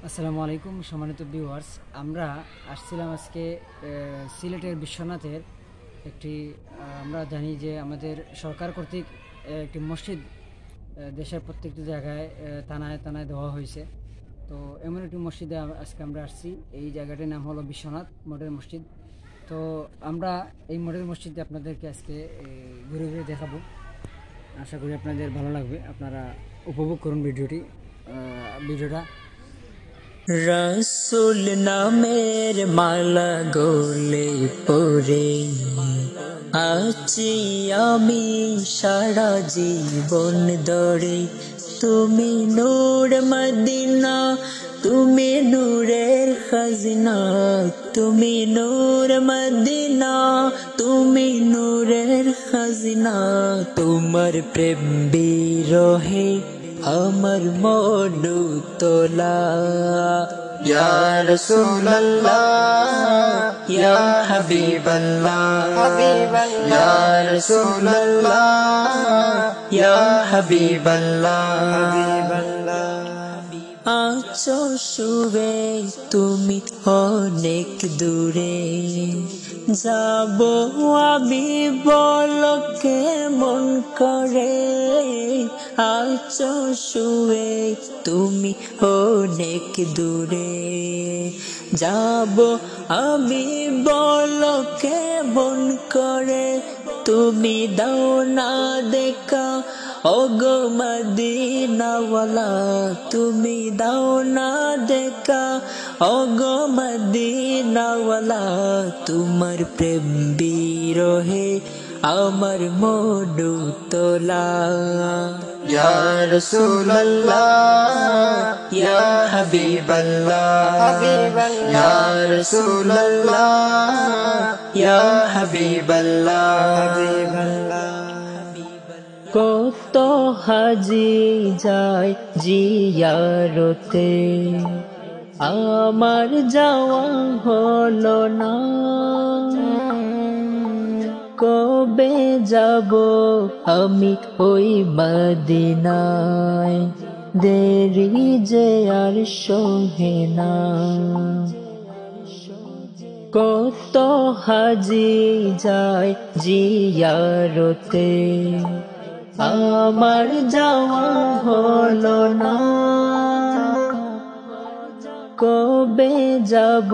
আসসালামু আলাইকুম সম্মানিত ভিউয়ার্স, আমরা আসছিলাম আজকে সিলেটের বিশ্বনাথের একটি আমরা জানি যে আমাদের সরকার কর্তৃক একটি মসজিদ দেশের প্রত্যেকটি জায়গায় থানায় থানায় দেওয়া হয়েছে। তো এমন একটি মসজিদে আজকে আমরা আসছি। এই জায়গাটির নাম হলো বিশ্বনাথ মডেল মসজিদ। তো আমরা এই মডেল মসজিদে আপনাদেরকে আজকে ঘুরে ঘুরে দেখাবো। আশা করি আপনাদের ভালো লাগবে, আপনারা উপভোগ করুন ভিডিওটা। রসুল নামের মালা গলে পরে আছি আমি সারা জীবন ধরে। তুমি নূর মদিনা, তুমি নূরের খাজনা, তুমি নূর মদিনা, তুমি নূরের খাজনা। তোমার প্রেম বিরহে আমার মন তোলা। ইয়া রাসূলুল্লাহ ইয়া হাবিবাল্লাহ, ইয়া রাসূলুল্লাহ ইয়া হাবিবাল্লাহ। আছো শুবে তুমি অনেক দূরে, যাব আমি বলো কেমন করে। আছো শুয়ে তুমি অনেক দূরে, যাব আমি বলো কেমন করে। তুমি দাও না দেখা ওগো মদিনাওয়ালা, তুমি দাও না দেখা ওগো মদিনাওয়ালা। তোমার প্রেম বিরহে আমার মন তোলা। ইয়া রাসূলুল্লাহ ইয়া হাবিবাল্লাহ, ইয়া রাসূলুল্লাহ ইয়া হাবিবাল্লাহ। কত হাজি যায় জিয়ারতে, আমার যাওয়া হলো না। কবে যাব আমি ওই মদিনায়, দেরি যে আর সহে না। কত হাজি যায় জিয়ারতে, আমার যাওয়া হলো না। কবে যাব